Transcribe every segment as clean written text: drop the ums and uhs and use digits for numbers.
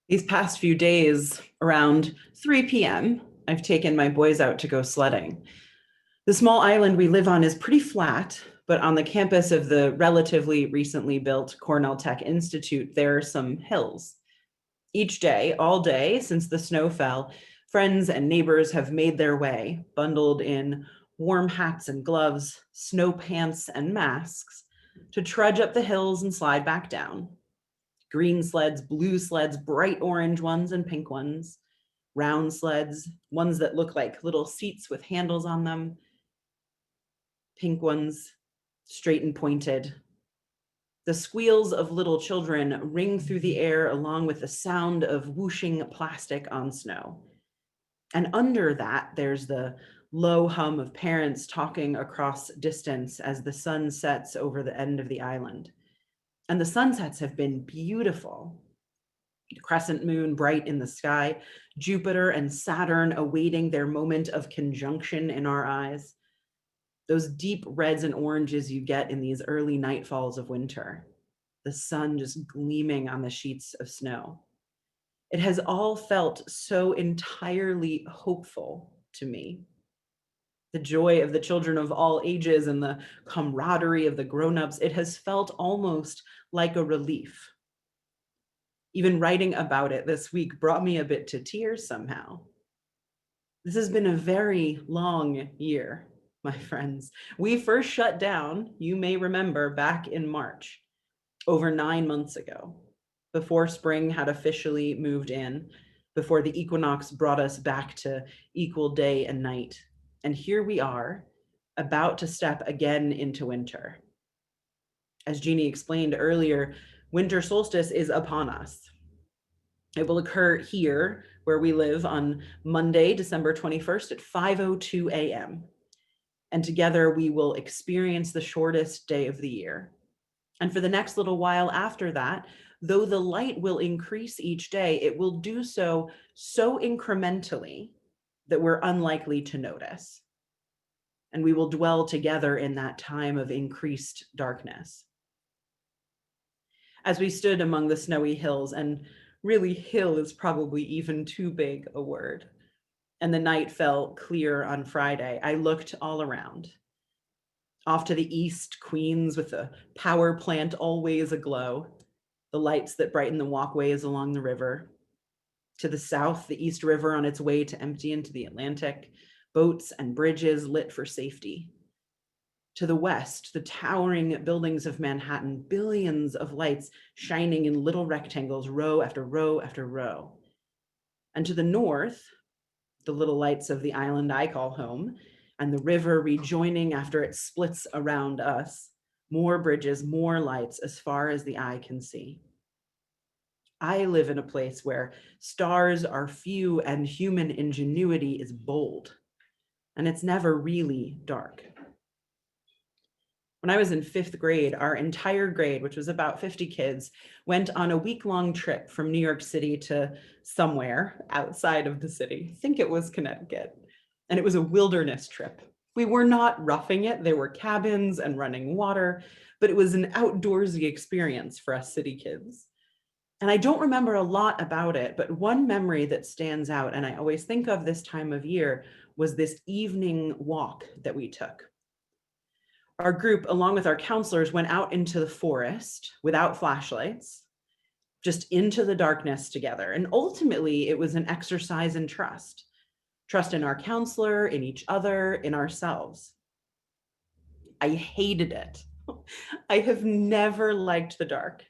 These past few days, around 3 p.m., I've taken my boys out to go sledding. The small island we live on is pretty flat, but on the campus of the relatively recently built Cornell Tech Institute, there are some hills. Each day, all day since the snow fell, friends and neighbors have made their way, bundled in warm hats and gloves, snow pants and masks, to trudge up the hills and slide back down. Green sleds, blue sleds, bright orange ones and pink ones, round sleds, ones that look like little seats with handles on them, pink ones, straight and pointed. The squeals of little children ring through the air along with the sound of whooshing plastic on snow. And under that, there's the low hum of parents talking across distance as the sun sets over the end of the island. And the sunsets have been beautiful. Crescent moon bright in the sky, Jupiter and Saturn awaiting their moment of conjunction in our eyes. Those deep reds and oranges you get in these early nightfalls of winter. The sun just gleaming on the sheets of snow. It has all felt so entirely hopeful to me. The joy of the children of all ages and the camaraderie of the grown-ups, it has felt almost like a relief. Even writing about it this week brought me a bit to tears somehow. This has been a very long year, my friends. We first shut down, you may remember, back in March, over 9 months ago, before spring had officially moved in, before the equinox brought us back to equal day and night. And here we are, about to step again into winter. As Jeannie explained earlier, winter solstice is upon us. It will occur here where we live on Monday, December 21st at 5:02 a.m. And together we will experience the shortest day of the year. And for the next little while after that, though the light will increase each day, it will do so incrementally that we're unlikely to notice. And we will dwell together in that time of increased darkness. As we stood among the snowy hills, and really hill is probably even too big a word, and the night fell clear on Friday, I looked all around. Off to the east, Queens with the power plant always aglow, the lights that brighten the walkways along the river. To the south, the East River on its way to empty into the Atlantic, boats and bridges lit for safety. To the west, the towering buildings of Manhattan, billions of lights shining in little rectangles, row after row after row. And to the north, the little lights of the island I call home, and the river rejoining after it splits around us, more bridges, more lights as far as the eye can see. I live in a place where stars are few and human ingenuity is bold, and it's never really dark. When I was in 5th grade, our entire grade, which was about 50 kids, went on a week-long trip from New York City to somewhere outside of the city. I think it was Connecticut. And it was a wilderness trip. We were not roughing it. There were cabins and running water, but it was an outdoorsy experience for us city kids. And I don't remember a lot about it, but one memory that stands out, and I always think of this time of year, was this evening walk that we took. Our group, along with our counselors, went out into the forest without flashlights, just into the darkness together. And ultimately, it was an exercise in trust. Trust in our counselor, in each other, in ourselves. I hated it. I have never liked the dark.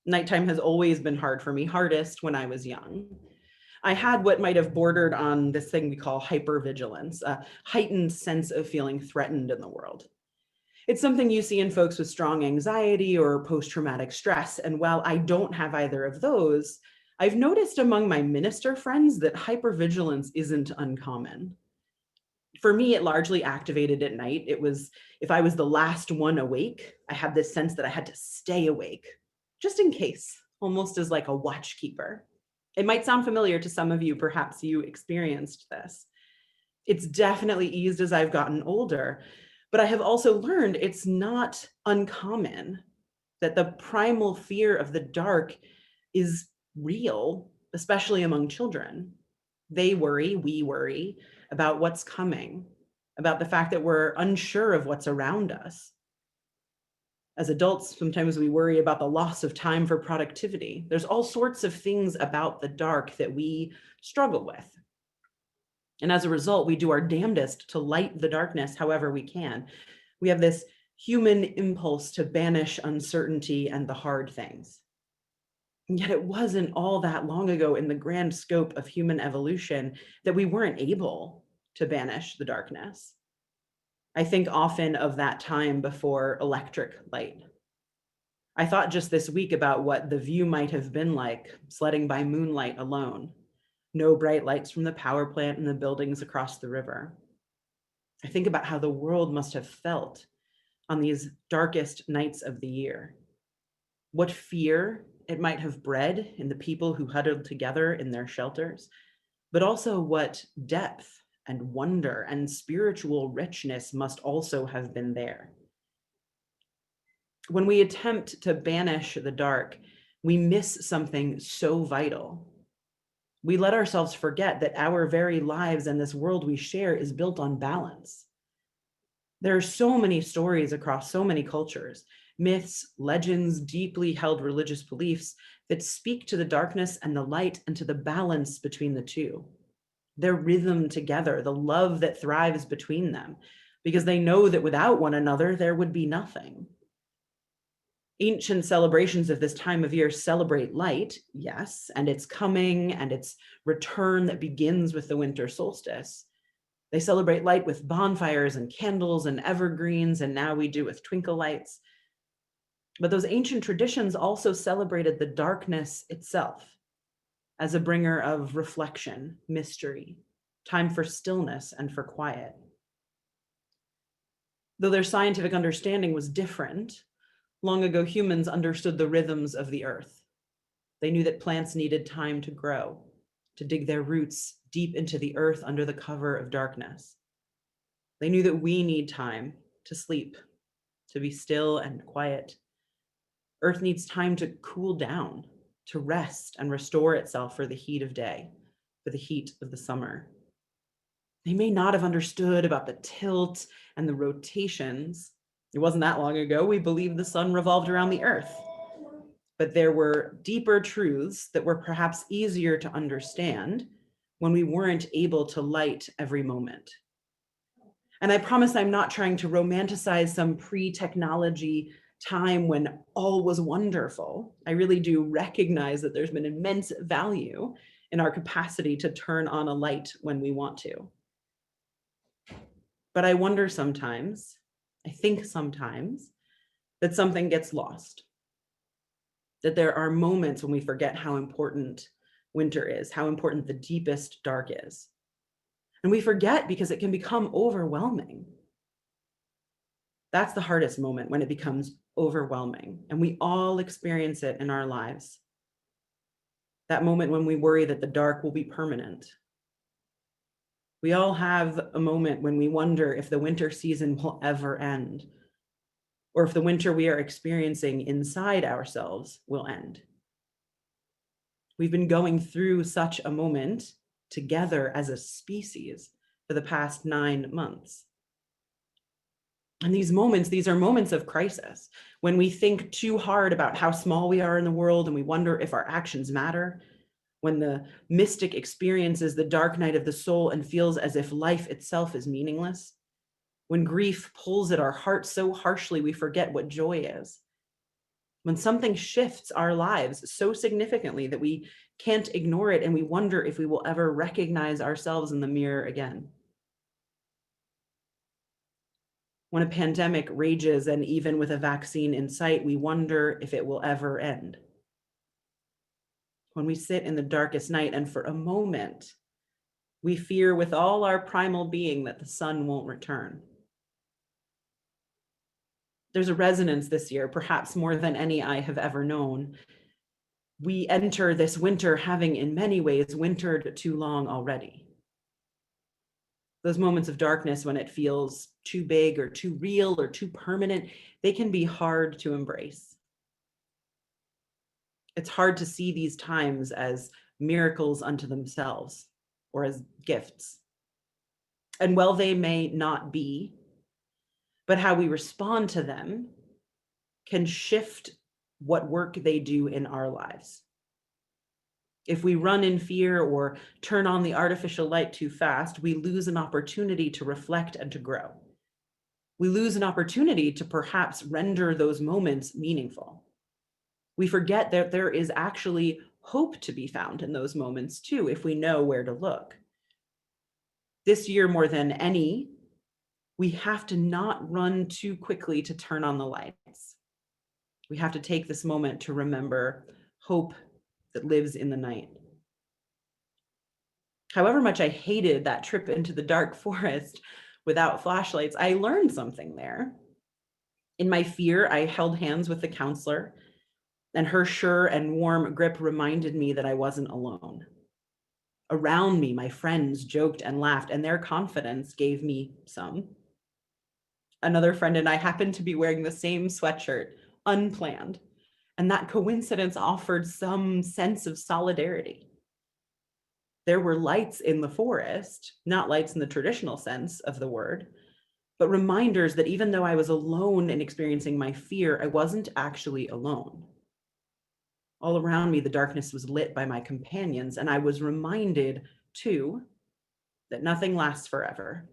Nighttime has always been hard for me, hardest when I was young. I had what might have bordered on this thing we call hypervigilance, a heightened sense of feeling threatened in the world. It's something you see in folks with strong anxiety or post-traumatic stress. And while I don't have either of those, I've noticed among my minister friends that hypervigilance isn't uncommon. For me, it largely activated at night. It was, if I was the last one awake, I had this sense that I had to stay awake, just in case, almost as like a watchkeeper. It might sound familiar to some of you, perhaps you experienced this. It's definitely eased as I've gotten older, but I have also learned it's not uncommon, that the primal fear of the dark is real especially among children. They worry, we worry about what's coming, about the fact that we're unsure of what's around us. As adults, sometimes we worry about the loss of time for productivity. There's all sorts of things about the dark that we struggle with. And as a result, we do our damnedest to light the darkness however we can. We have this human impulse to banish uncertainty and the hard things. And yet it wasn't all that long ago in the grand scope of human evolution that we weren't able to banish the darkness. I think often of that time before electric light. I thought just this week about what the view might have been like sledding by moonlight alone. No bright lights from the power plant and the buildings across the river. I think about how the world must have felt on these darkest nights of the year. What fear it might have bred in the people who huddled together in their shelters, but also what depth and wonder and spiritual richness must also have been there. When we attempt to banish the dark, we miss something so vital. We let ourselves forget that our very lives and this world we share is built on balance. There are so many stories across so many cultures, myths, legends, deeply held religious beliefs that speak to the darkness and the light and to the balance between the two. Their rhythm together, the love that thrives between them, because they know that without one another, there would be nothing. Ancient celebrations of this time of year celebrate light, yes, and its coming and its return that begins with the winter solstice. They celebrate light with bonfires and candles and evergreens, and now we do with twinkle lights. But those ancient traditions also celebrated the darkness itself as a bringer of reflection, mystery, time for stillness and for quiet. Though their scientific understanding was different, long ago humans understood the rhythms of the earth. They knew that plants needed time to grow, to dig their roots deep into the earth under the cover of darkness. They knew that we need time to sleep, to be still and quiet. Earth needs time to cool down, to rest and restore itself for the heat of day, for the heat of the summer. They may not have understood about the tilt and the rotations. It wasn't that long ago we believed the sun revolved around the earth. But there were deeper truths that were perhaps easier to understand when we weren't able to light every moment. And I promise I'm not trying to romanticize some pre-technology time when all was wonderful. I really do recognize that there's been immense value in our capacity to turn on a light when we want to. But I wonder sometimes, I think sometimes, that something gets lost. That there are moments when we forget how important winter is, how important the deepest dark is. And we forget because it can become overwhelming. That's the hardest moment, when it becomes overwhelming. And we all experience it in our lives. That moment when we worry that the dark will be permanent. We all have a moment when we wonder if the winter season will ever end, or if the winter we are experiencing inside ourselves will end. We've been going through such a moment together as a species for the past 9 months. And these are moments of crisis, when we think too hard about how small we are in the world and we wonder if our actions matter, when the mystic experiences the dark night of the soul and feels as if life itself is meaningless, when grief pulls at our hearts so harshly we forget what joy is, when something shifts our lives so significantly that we can't ignore it and we wonder if we will ever recognize ourselves in the mirror again. When a pandemic rages and even with a vaccine in sight, we wonder if it will ever end. When we sit in the darkest night and for a moment, we fear with all our primal being that the sun won't return. There's a resonance this year, perhaps more than any I have ever known. We enter this winter having in many ways wintered too long already. Those moments of darkness when it feels too big or too real or too permanent, they can be hard to embrace. It's hard to see these times as miracles unto themselves or as gifts. And well, they may not be, but how we respond to them can shift what work they do in our lives. If we run in fear or turn on the artificial light too fast, we lose an opportunity to reflect and to grow. We lose an opportunity to perhaps render those moments meaningful. We forget that there is actually hope to be found in those moments too, if we know where to look. This year, more than any, we have to not run too quickly to turn on the lights. We have to take this moment to remember hope that lives in the night. However much I hated that trip into the dark forest without flashlights, I learned something there. In my fear, I held hands with the counselor, and her sure and warm grip reminded me that I wasn't alone. Around me, my friends joked and laughed, and their confidence gave me some. Another friend and I happened to be wearing the same sweatshirt, unplanned, and that coincidence offered some sense of solidarity. There were lights in the forest, not lights in the traditional sense of the word, but reminders that even though I was alone in experiencing my fear, I wasn't actually alone. All around me, the darkness was lit by my companions, and I was reminded, too, that nothing lasts forever.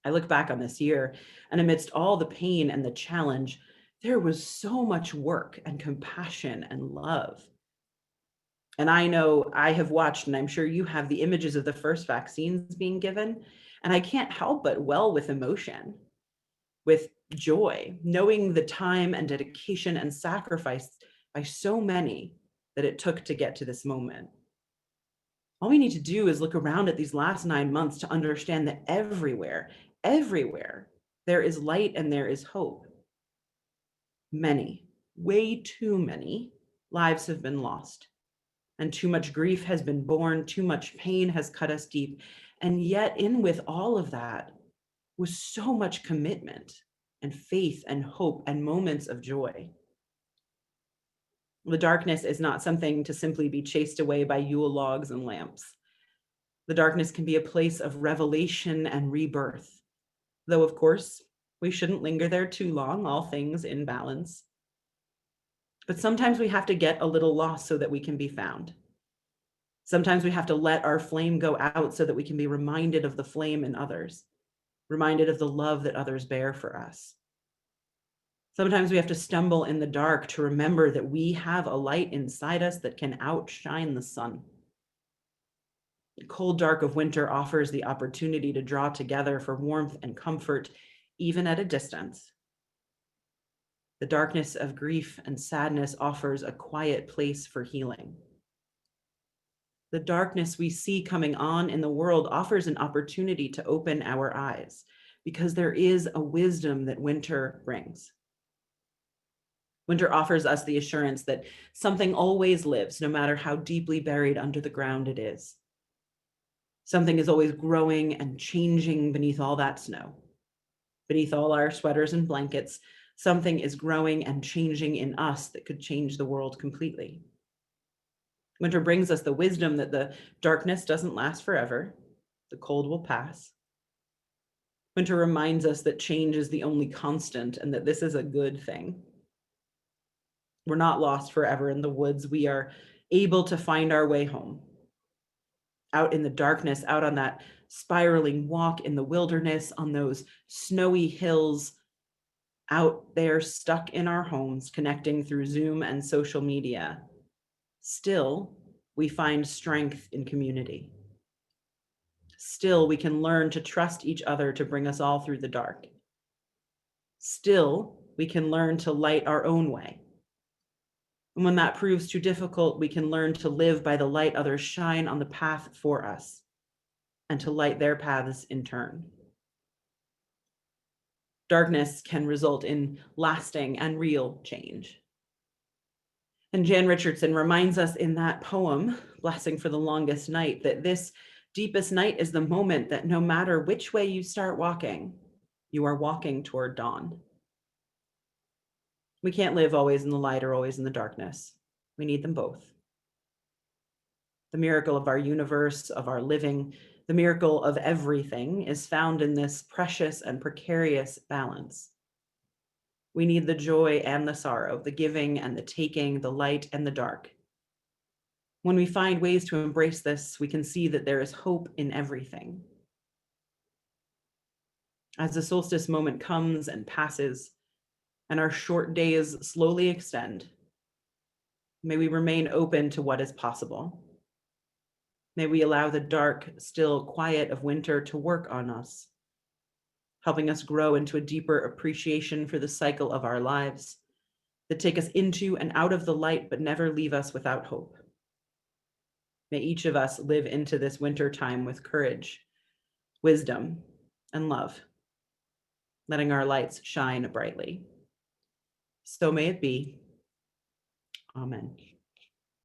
I look back on this year, and amidst all the pain and the challenge, there was so much work and compassion and love. And I know I have watched, and I'm sure you have, the images of the first vaccines being given, and I can't help but well with emotion, with joy, knowing the time and dedication and sacrifice by so many that it took to get to this moment. All we need to do is look around at these last 9 months to understand that everywhere, there is light and there is hope. Many, way too many lives have been lost, and too much grief has been borne, too much pain has cut us deep. And yet, in with all of that was so much commitment and faith and hope and moments of joy. The darkness is not something to simply be chased away by Yule logs and lamps. The darkness can be a place of revelation and rebirth, though, of course, we shouldn't linger there too long, all things in balance. But sometimes we have to get a little lost so that we can be found. Sometimes we have to let our flame go out so that we can be reminded of the flame in others, reminded of the love that others bear for us. Sometimes we have to stumble in the dark to remember that we have a light inside us that can outshine the sun. The cold dark of winter offers the opportunity to draw together for warmth and comfort, even at a distance. The darkness of grief and sadness offers a quiet place for healing. The darkness we see coming on in the world offers an opportunity to open our eyes, because there is a wisdom that winter brings. Winter offers us the assurance that something always lives, no matter how deeply buried under the ground it is. Something is always growing and changing beneath all that snow. Beneath all our sweaters and blankets, something is growing and changing in us that could change the world completely. Winter brings us the wisdom that the darkness doesn't last forever. The cold will pass. Winter reminds us that change is the only constant and that this is a good thing. We're not lost forever in the woods. We are able to find our way home. Out in the darkness, out on that spiraling walk in the wilderness, on those snowy hills, out there stuck in our homes, connecting through Zoom and social media. Still, we find strength in community. Still, we can learn to trust each other to bring us all through the dark. Still, we can learn to light our own way. And when that proves too difficult, we can learn to live by the light others shine on the path for us, and to light their paths in turn. Darkness can result in lasting and real change. And Jan Richardson reminds us in that poem, Blessing for the Longest Night, that this deepest night is the moment that no matter which way you start walking, you are walking toward dawn. We can't live always in the light or always in the darkness. We need them both. The miracle of our universe, of our living, the miracle of everything is found in this precious and precarious balance. We need the joy and the sorrow, the giving and the taking, the light and the dark. When we find ways to embrace this, we can see that there is hope in everything. As the solstice moment comes and passes, and our short days slowly extend, may we remain open to what is possible. May we allow the dark, still quiet of winter to work on us, helping us grow into a deeper appreciation for the cycle of our lives that take us into and out of the light, but never leave us without hope. May each of us live into this winter time with courage, wisdom, and love, letting our lights shine brightly. So may it be. Amen.